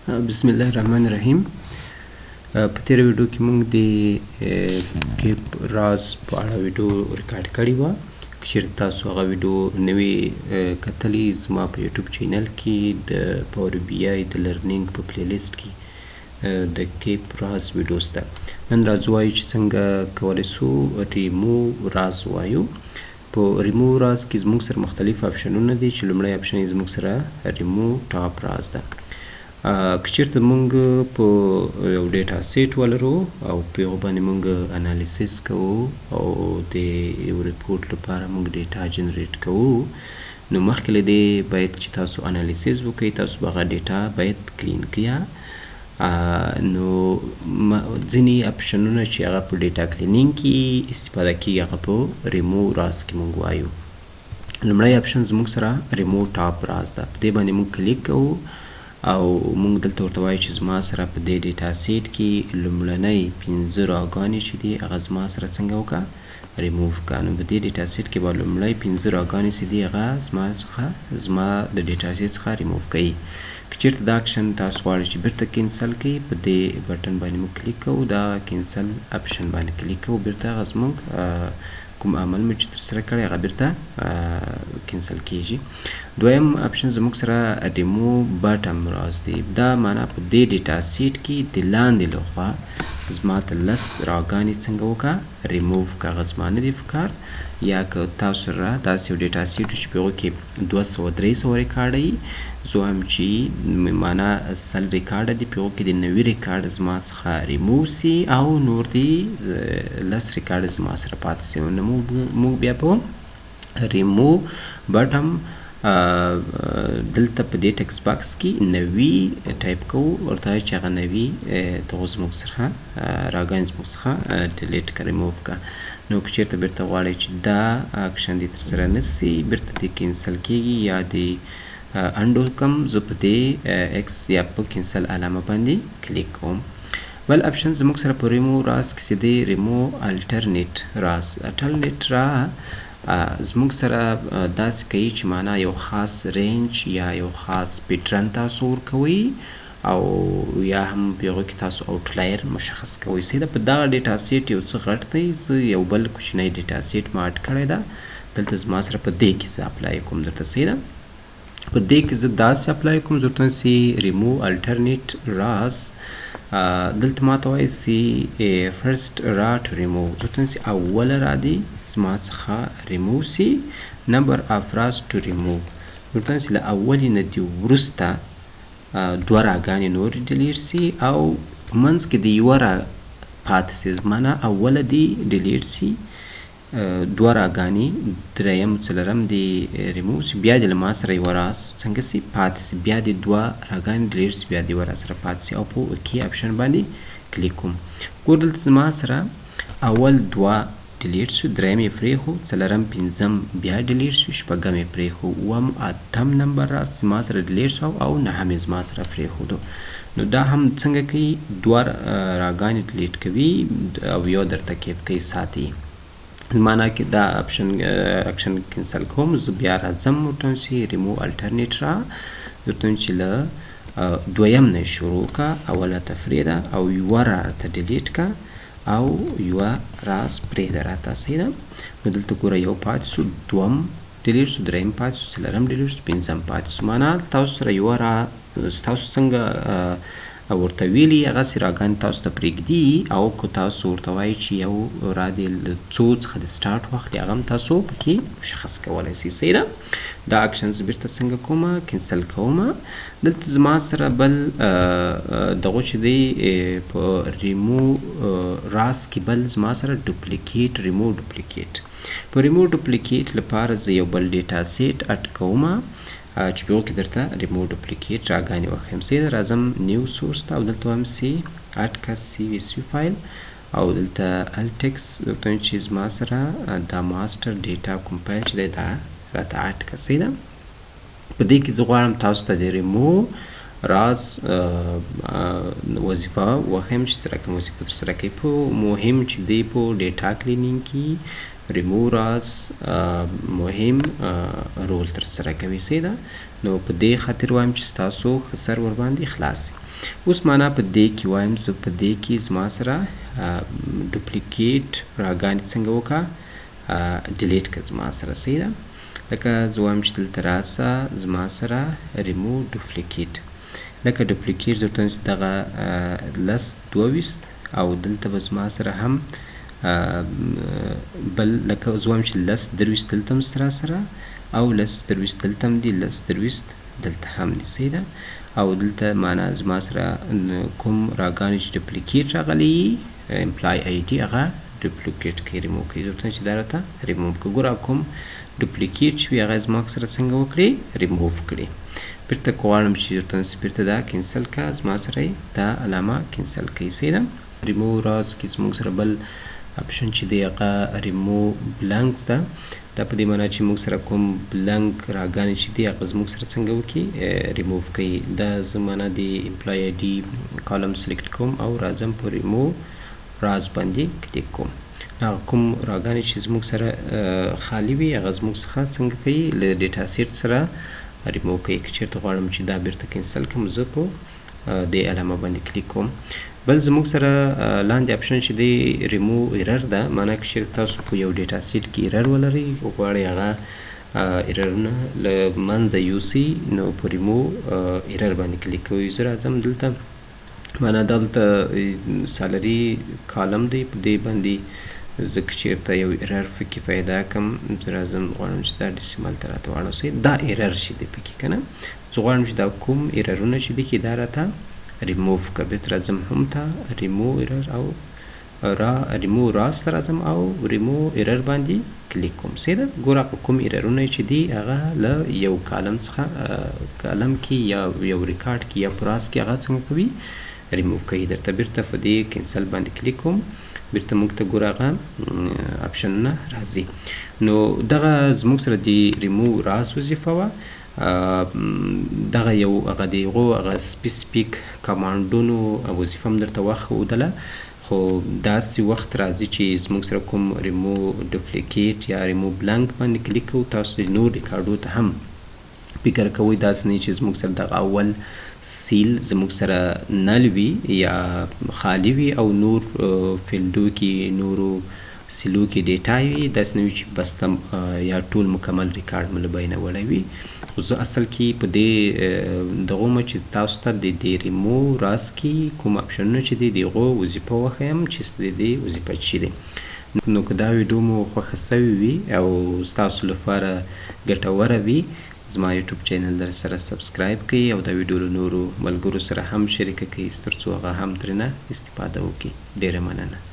بسم الله الرحمن الرحیم. په تیر ویډیو کې موږ د کیپ راز په اړه ویډیو ریکارډ کړې وه. که چېرته تاسو هغه ویډیو نوې کتلې، زما په یوټیوب چینل کې د پاور بی آی د لرنینګ په پلی لیست کې د کیپ راز ویډیو شته. نن راځو وایو چې څنګه کولی شو ریمو راز وایو. په ریمو راز کې زموږ سره مختلف اپشنونه دي چې لومړی اپشن یې زموږ سره ریمو ټاپ راز ده. که چېرته موږ په یو ډیټا سیټ ولرو او په هغو باندې موږ انالیسیس کوو او د یو ریپورټ لپاره موږ ډیټا جنریټ کوو، نو مخکې له دې باید چې تاسو انالیسیس وکړئ، تاسو به هغه ډیټا باید کلین کړئ. نو ځینې اپشنونه چې هغه په ډیټا کلینینګ کې استفاده کیږي هغه په ریمو راز کې موږ وایو. لومړی اپشن زموږ سره ریمو ټاپ راز ده. په دې باندې موږ کلیک کوو او موږ دلته ورته وایو چې زما سره په دې ډیټا سیټ کې لومړنۍ 15 راګانې چې دي هغه زما سره څنګه وکړه ریموو کړه. نو په دې ډیټا سیټ کې به لومړۍ 15 راګانې چې دي هغه زما د ډیټا سیټ څخه ریموو کوي. که چېرته دا اکشن تاسو غواړئ چې بیرته کینسل کړئ، په دې بټن باندې موږ کلیک کوو، دا کینسل اپشن باندې کلیک کوو، بیرته هغه زموږ کوم عمل مو چې ترسره کړی هغه بیرته کینسل کیږي. دویم اپشن زموږ سره ریمو بټم راز دی. دا معنا په دې ډیټا سیټ کې د لاندې لخوا زما ته 10 راګانې څنګه وکړه ریموو کړه. هغه زما نه دي پکار. یا که تاسو سره داسې یو ډیټا سیټ چې په هغو کې 200-300 ریکارډه وي، زه وایم چې معنا 100 ریکارډه دي، په هغو کې د 90 ریکارډ زما څخه ریموو سي او نور دي 10 ریکارډ زما سره پاتې سي. نو موږ بیا په ریمو بټم دلته په دې ټکس باکس کې 90 ټایپ کوو، ورته وایو چې هغه 90 دغه زموږ څخه راګانې زموږ څخه ډیلیټ کړه، ریموو کړه. نو که چېرته بیرته غواړئ چې دا اکشن دې ترسره نه سي، بیرته دې کینسل کیږي یا دې انډو کم، زه په دې ایکس یا په کینسل علامه باندې کلیک کوم. بل اپشن زموږ سره په ریمو راز کې دی ریمو الټرنیټ راز. الټرنیټ را زموږ سره داسې کوي چې معنا یو خاص رینج یا یو خاص پیټرن تاسو ورکوئ او یا هم په هغو کې تاسو آوټلایر مشخص کوئ. سیده په دغه ډیټا سیټ یو څه غټ دی، زه یو بل کوچنی ډیټا سیټ ما اډ کړی ده، دلته زما سره په دې کې زه اپلای کوم. درته سیده په دې کې زه داسې اپلای کوم، زه ورته سي ریمو الټرنیټ راز. دلته ما ته وایي سي فرست را ټو ریموو، زه ورته سي اوله را دي زما څخه ریموو سي، نمبر اف راز ټو ریموو، ورته سي له اولې نه دې وروسته 2 راګانې نور ډیلیټ سي او په منځ کې د یوه را پاتې سي، معنا اوله دې ډیلیټ سي، 2 راګانې دریم څلرم دې ریموو سي، بیا دې له ما سره یوه راز څنګه سي پاتې سي، بیا دې 2 راګانې ډیلیټ سي، بیا دې یوه را سره پاتې سي او په اوکې اپشن باندې کلیک کوم. ګور دلته زما سره اول 2 ډیلیټ شو، دریم یې پرېښو، څلرم پنځم بیا ډیلیټ شو، شپږم یې پرېښو، اووم اتم نمبر راز زما سره ډیلیټ شو او نهم یې زما سره پرېښودو. نو دا هم څنګه کوي، 2 راګانې ډیلیټ کوي او یو درته کیپ کوي ساتي. معنا کې دا اکشن کینسل کوم، زه بیا راځم ورته چې ریمو الټرنیټ را، ورته چې له دویم نه شروع که، اوله تفریح ده او یوه را راته ډیلیټ که او یوه راز پرېږده راته. سیده نو دلته ګوره یو پاتې سو، دوم ډیلیټ سو، دریم پاتې سو، څلرم ډیلیټ سو، پنځم پاتې سو. معنا تاسو سره یوه را ستاسو څنګه ورته ویلي هغسې راګانې تاسو ته پرېږدي، او که تاسو ورته وایئ چې یو را دې له څو څخه د سټارټ واخلي هغه هم تاسو پکې مشخص کولی سئ. سیده دا اکشن زه بیرته څنګه کومه کینسل کومه. دلته زما سره بل دغه چې دی په ریمو راز کې بل زما سره ډوپلیکیټ ریمو ډوپلیکیټ. په ریمو ډوپلیکیټ لپاره زه یو بل ډیټا سیټ اډ کومه چې په هغو کې درته ریمو ډوپلیکیټ راګانې وښیم. سیده راځم نیو سورس ته او دلته وایم سی اډ کا سی وي سی فایل او دلته الټکس درته وایم چې زما سره دا ماسټر ډیټا کمپایل چې دی دا راته اډ کا. سیده په دې کې زه غواړم تاسو ته د ریمو راز وظیفه وښیم چې څرنګه وظیفه ترسره کوي. په مهم چې دی په ډیټا کلینینګ کې ریموو راز مهم رول ترسره کوي سیده. نو په دې خاطر وایم چې ستاسو ښه سر ورباندې خلاص وي. اوس معنا په دې کې وایم زه په دې کې زما سره ډوپلیکیټ راګانې څنګه وکړه ډیلیټ کړه زما سره سیده. لکه زه وایم چې دلته راسه زما سره ریموو ډوپلیکیټ. لکه ډوپلیکیټ زه ورته وایم چې دغه 22 او دلته به زما سره هم بل لکه زه وایم چې 23 دلته هم سره او 23 دلته هم دي 23 دلته هم دي سیده. او دلته معنا زما سره کوم راګانې چې ډوپلیکیټ راغلی امپلای آی ډي هغه ډوپلیکیټ کې ریموو کوي. زه ورته چې دا راته ریموو کړه. ګوره کوم ډوپلیکیټ چې وي هغه زما سره څنګه وکړي ریموو کړي. بیرته غواړم چې ورته بیرته دا کینسل کړه زما سره دا علامه کینسل کوي سیده. ریموو راز کې زموږ سره بل اپشن چې دی هغه ریموو بلانکس ده. دا په دې معنا چې موږ سره کوم بلانک راګانې چې دي هغه زموږ سره څنګه وکړي ریموو کوي. دا زه معنا د امپلای آی ډي کالم سلیکټ کوم او راځم په ریموو راز باندې کلیک کوم. هغه کوم راګانې چې زموږ سره خالي وي هغه زموږ څخه څنګه کوي له ډیټا سیټ سره ریموو کوي. که چېرته غواړم چې دا بیرته کینسل کړم زه په دې علامه باندې کلیک کوم. بل زموږ سره لاندې اپشن چې دی ریموو ایرر ده. معنا که چېرته تاسو په یو ډیټا سیټ کې ایرر ولرئ او غواړئ هغه ایررونه له منځه یوسئ نو په ریموو ایرر باندې کلیک کوئ. زه راځم دلته معنا دلته سالري کالم دی په دې باندې زه که چېرته یو ایرر پکې پیدا کړم زه راځم غواړم چې دا ډیسیمل ته راته واړوسئ. دا ایرر چې دی پکې که نه زه غواړم چې دا کوم ایررونه چې دي کې دا راته ریموو کړه. بیرته راځم هم ته ریموو ایرر او ریموو راز ته راځم او ریموو ایرر باندې کلیک کوم سیده. ګوره کوم ایررونه چې دي هغه له یو کالم څخه کالم کې یا یو ریکارډ کې یا په راز کې هغه څنګه کوي ریموو کوي. درته بیرته په دې کینسل باندې کلیک کوم. بیرته موږ ته ګوره هغه اپشنونه راځي. نو دغه زموږ سره د ریموو راز وظیفه وه. دغه یو هغه د هغو هغه سپیسیفیک کمانډونو وظیفه هم درته وښودله. خو داسې وخت راځي چې زموږ سره کوم ریموو ډوپلیکیټ یا ریموو بلانک باندې کلیک کوو تاسو د نور ریکارډو ته هم فکر کوئ. داسې نه چې زموږ سره دغه اول سیل زموږ سره نل وي یا خالي وي او نور فیلډو کې نورو سیلو کې ډیټا وي. داسې نه وي چې بس یا ټول مکمل ریکارډ مو له بینه وړی وي. خو زه اصل کې په دې دغو مه چې تاسو ته د دې ریموو راز کې کوم اپشنونه چې دي د هغو وظیفه وښیم چې د دې وظیفه څه دي. نو که دا ویډیو مو خوښه سوې وي او ستاسو لپاره ګټوره وي زما یوټیوب چینل در سره سبسکرایب کړئ او دا ویډیو له نورو ملګرو سره هم شریکه کړئ تر څو هغه هم ترېنه استفاده وکړي. ډېره مننه.